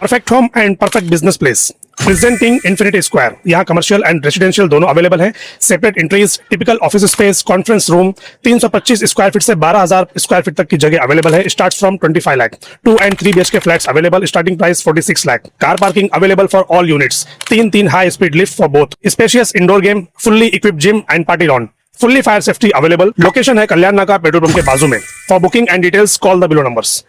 Perfect home and perfect business place presenting infinity square. यहाँ commercial and residential दोनों available है। Separate entries, typical office space, conference room, 325 square feet से 12,000 square feet तक की जगह available है। Start from 25 lakh. 2 and 3 BHK flats available, starting price 46 lakh. Car parking available for all units. 3 high speed lift for both. Spacious indoor game, fully equipped gym and party lawn, fully fire safety available. Location है कल्याण नाका petrol pump के बाजू में। For booking and details call the below numbers.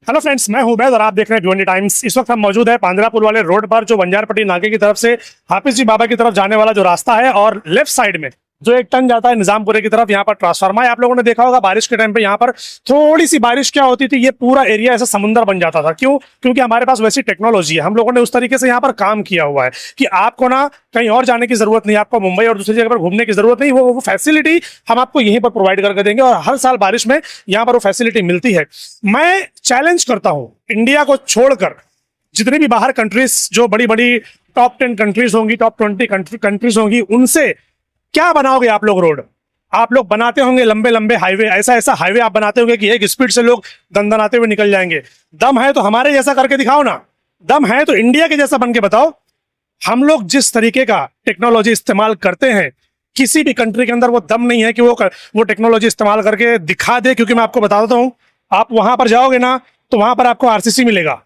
Hello friends, मैं हूं उबैद और आप देख रहे हैं भिवंडी टाइम्स। इस वक्त हम मौजूद है पांद्रापुर वाले रोड पर, जो बंजारपट्टी नाके की तरफ से हाफिज जी बाबा की तरफ जाने वाला जो रास्ता है, और लेफ्ट साइड में जो एक टर्न जाता है निजामपुरे की तरफ, यहाँ पर ट्रांसफार्मर है। आप लोगों ने देखा होगा बारिश के टाइम पे यहाँ पर थोड़ी सी बारिश क्या होती थी, ये पूरा एरिया ऐसा समुद्र बन जाता था। क्यों? क्योंकि हमारे पास वैसी टेक्नोलॉजी है। हम लोगों ने उस तरीके से यहाँ पर काम किया हुआ है कि आपको ना कहीं और जाने की जरूरत नहीं, आपको मुंबई और दूसरी जगह पर घूमने की जरूरत नहीं। वो फैसिलिटी हम आपको यहीं पर प्रोवाइड करके देंगे, और हर साल बारिश में यहाँ पर वो फैसिलिटी मिलती है। मैं चैलेंज करता हूँ, इंडिया को छोड़कर जितनी भी बाहर कंट्रीज, जो बड़ी बड़ी टॉप 10 कंट्रीज होंगी, टॉप 20 कंट्रीज होंगी, उनसे क्या बनाओगे आप लोग रोड? आप लोग बनाते होंगे लंबे लंबे हाईवे, ऐसा ऐसा हाईवे आप बनाते होंगे कि एक स्पीड से लोग दंदनाते हुए निकल जाएंगे। दम है तो हमारे जैसा करके दिखाओ ना। दम है तो इंडिया के जैसा बन के बताओ। हम लोग जिस तरीके का टेक्नोलॉजी इस्तेमाल करते हैं, किसी भी कंट्री के अंदर वो दम नहीं है कि वो टेक्नोलॉजी इस्तेमाल करके दिखा दे। क्योंकि मैं आपको बता देता हूं, आप वहां पर जाओगे ना तो वहां पर आपको आरसीसी मिलेगा।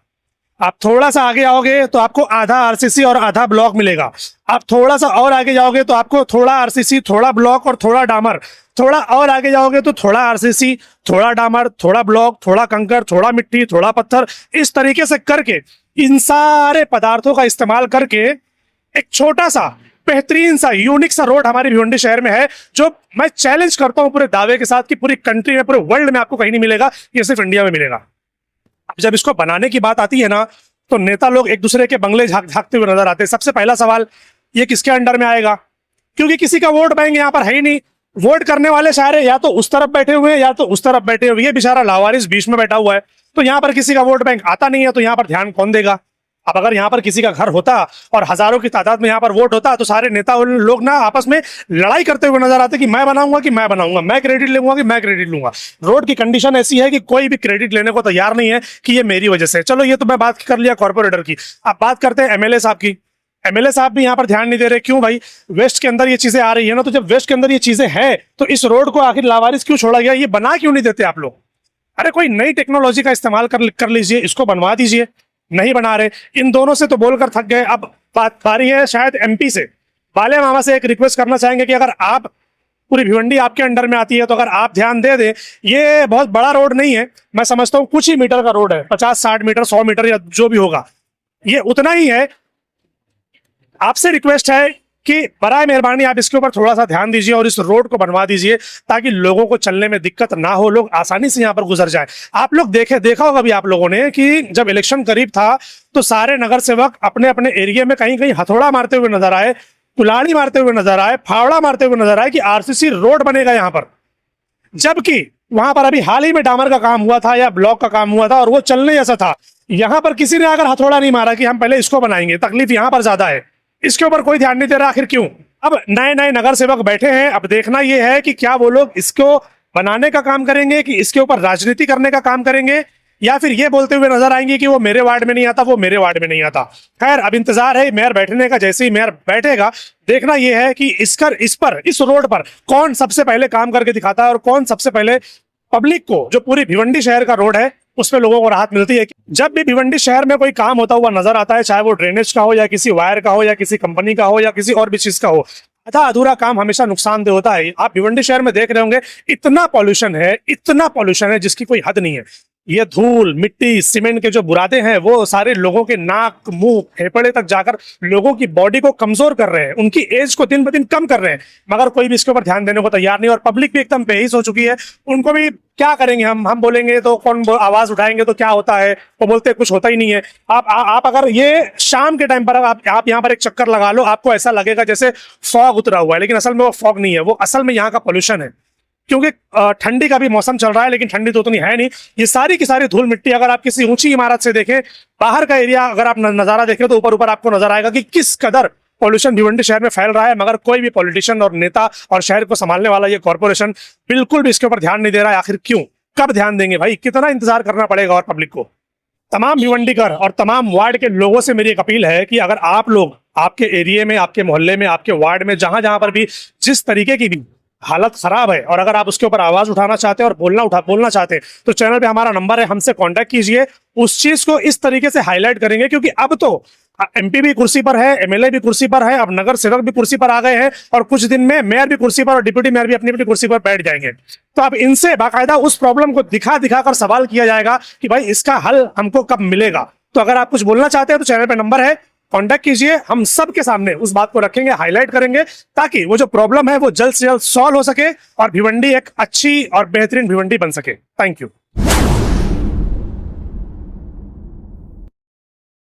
आप थोड़ा सा आगे आओगे तो आपको आधा आरसीसी और आधा ब्लॉक मिलेगा। आप थोड़ा सा और आगे जाओगे तो आपको थोड़ा आरसीसी, थोड़ा ब्लॉक और थोड़ा डामर। थोड़ा और आगे जाओगे तो थोड़ा आरसीसी, थोड़ा डामर, थोड़ा ब्लॉक, थोड़ा कंकर, थोड़ा मिट्टी, थोड़ा पत्थर। इस तरीके से करके, इन सारे पदार्थों का इस्तेमाल करके एक छोटा सा बेहतरीन सा यूनिक सा रोड हमारे भिवंडी शहर में है, जो मैं चैलेंज करता हूं पूरे दावे के साथ कि पूरी कंट्री में, पूरे वर्ल्ड में आपको कहीं नहीं मिलेगा, ये सिर्फ इंडिया में मिलेगा। जब इसको बनाने की बात आती है ना, तो नेता लोग एक दूसरे के बंगले झांकते हुए नजर आते हैं। सबसे पहला सवाल, ये किसके अंडर में आएगा? क्योंकि किसी का वोट बैंक यहाँ पर है ही नहीं। वोट करने वाले सारे या तो उस तरफ बैठे हुए हैं या तो उस तरफ बैठे हुए। ये बेचारा लावारिस बीच में बैठा हुआ है, तो यहाँ पर किसी का वोट बैंक आता नहीं है, तो यहाँ पर ध्यान कौन देगा? अब अगर यहाँ पर किसी का घर होता और हजारों की तादाद में यहाँ पर वोट होता, तो सारे नेता लोग ना आपस में लड़ाई करते हुए नजर आते कि मैं बनाऊंगा कि मैं बनाऊंगा, मैं क्रेडिट लूंगा कि मैं क्रेडिट लूंगा। रोड की कंडीशन ऐसी है कि कोई भी क्रेडिट लेने को तैयार नहीं है कि ये मेरी वजह से। चलो, ये तो मैं बात कर लिया कॉर्पोरेटर की। अब बात करते हैं एमएलए साहब की। एमएलए साहब भी यहाँ पर ध्यान नहीं दे रहे। क्यों भाई? वेस्ट के अंदर ये चीजें आ रही है ना, तो जब वेस्ट के अंदर ये चीजें हैं, तो इस रोड को आखिर लावारिस क्यों छोड़ा गया? ये बना क्यों नहीं देते आप लोग? अरे कोई नई टेक्नोलॉजी का इस्तेमाल कर लीजिए, इसको बनवा दीजिए। नहीं बना रहे। इन दोनों से तो बोलकर थक गए। अब बारी है शायद एमपी से। बाले मामा से एक रिक्वेस्ट करना चाहेंगे कि अगर आप, पूरी भिवंडी आपके अंडर में आती है, तो अगर आप ध्यान दे दें। ये बहुत बड़ा रोड नहीं है, मैं समझता हूँ कुछ ही मीटर का रोड है, 50-60 मीटर, 100 मीटर या जो भी होगा, ये उतना ही है। आपसे रिक्वेस्ट है कि बराए मेहरबानी आप इसके ऊपर थोड़ा सा ध्यान दीजिए और इस रोड को बनवा दीजिए, ताकि लोगों को चलने में दिक्कत ना हो, लोग आसानी से यहाँ पर गुजर जाए। आप लोग देखा होगा भी आप लोगों ने कि जब इलेक्शन करीब था, तो सारे नगर सेवक अपने अपने एरिया में कहीं कहीं हथौड़ा मारते हुए नजर आए, कुल्हाड़ी मारते हुए नजर आए, फावड़ा मारते हुए नजर आए कि आरसीसी रोड बनेगा यहाँ पर। जबकि वहां पर अभी हाल ही में डामर का काम हुआ था या ब्लॉक का काम हुआ था, और वो चलने जैसा था। यहाँ पर किसी ने अगर हथौड़ा नहीं मारा कि हम पहले इसको बनाएंगे। तकलीफ यहाँ पर ज्यादा है, इसके ऊपर कोई ध्यान नहीं दे रहा। आखिर क्यों? अब नए नए नगर सेवक बैठे हैं। अब देखना यह है कि क्या वो लोग इसको बनाने का काम करेंगे, कि इसके ऊपर राजनीति करने का काम करेंगे, या फिर ये बोलते हुए नजर आएंगे कि वो मेरे वार्ड में नहीं आता, वो मेरे वार्ड में नहीं आता। खैर, अब इंतजार है मेयर बैठने का। जैसे ही मेयर बैठेगा, देखना यह है कि इस रोड पर कौन सबसे पहले काम करके दिखाता है, और कौन सबसे पहले पब्लिक को, जो पूरी भिवंडी शहर का रोड है, उसमें लोगों को राहत मिलती है। जब भी भिवंडी शहर में कोई काम होता हुआ नजर आता है, चाहे वो ड्रेनेज का हो, या किसी वायर का हो, या किसी कंपनी का हो, या किसी और भी चीज का हो, आधा अधूरा काम हमेशा नुकसानदेह होता है। आप भिवंडी शहर में देख रहे होंगे, इतना पॉल्यूशन है, इतना पॉल्यूशन है जिसकी कोई हद नहीं है। ये धूल, मिट्टी, सीमेंट के जो बुरादे हैं, वो सारे लोगों के नाक, मुंह, फेफड़े तक जाकर लोगों की बॉडी को कमजोर कर रहे हैं, उनकी एज को दिन ब दिन कम कर रहे हैं। मगर कोई भी इसके ऊपर ध्यान देने को तैयार नहीं, और पब्लिक भी एकदम बेहिस हो चुकी है। उनको भी क्या करेंगे, हम बोलेंगे तो कौन आवाज उठाएंगे तो क्या होता है, वो बोलते कुछ होता ही नहीं है। आप अगर ये शाम के टाइम पर आप यहाँ पर एक चक्कर लगा लो, आपको ऐसा लगेगा जैसे फॉग उतरा हुआ है, लेकिन असल में वो फॉग नहीं है, वो असल में यहाँ का पोल्यूशन है। क्योंकि ठंडी का भी मौसम चल रहा है, लेकिन ठंडी तो उतनी है नहीं। ये सारी की सारी धूल मिट्टी, अगर आप किसी ऊंची इमारत से देखें, बाहर का एरिया अगर आप नजारा देखें, तो ऊपर ऊपर आपको नजर आएगा कि किस कदर पॉल्यूशन भिवंडी शहर में फैल रहा है। मगर कोई भी पॉलिटिशियन और नेता और शहर को संभालने वाला ये कॉर्पोरेशन बिल्कुल भी इसके ऊपर ध्यान नहीं दे रहा है। आखिर क्यों? कब ध्यान देंगे भाई? कितना इंतजार करना पड़ेगा और पब्लिक को? तमाम भिवंडीकर और तमाम वार्ड के लोगों से मेरी एक अपील है कि अगर आप लोग आपके एरिया में, आपके मोहल्ले में, आपके वार्ड में, जहां जहां पर भी जिस तरीके की भी हालत खराब है और अगर आप उसके ऊपर आवाज उठाना चाहते हैं और बोलना चाहते हैं तो चैनल पे हमारा नंबर है, हमसे कांटेक्ट कीजिए। उस चीज को इस तरीके से हाईलाइट करेंगे क्योंकि अब तो एमपी भी कुर्सी पर है, एमएलए भी कुर्सी पर है, अब नगर सेवक भी कुर्सी पर आ गए हैं और कुछ दिन में मेयर भी कुर्सी पर और डिप्टी मेयर भी अपनी अपनी कुर्सी पर बैठ जाएंगे। तो अब इनसे बाकायदा उस प्रॉब्लम को दिखा दिखाकर सवाल किया जाएगा कि भाई इसका हल हमको कब मिलेगा। तो अगर आप कुछ बोलना चाहते हैं तो चैनल पे नंबर है, कांटेक्ट कीजिए। हम सब के सामने उस बात को रखेंगे, हाईलाइट करेंगे ताकि वो जो प्रॉब्लम है वो जल्द से जल्द सॉल्व हो सके और भिवंडी एक अच्छी और बेहतरीन भिवंडी बन सके। Thank you.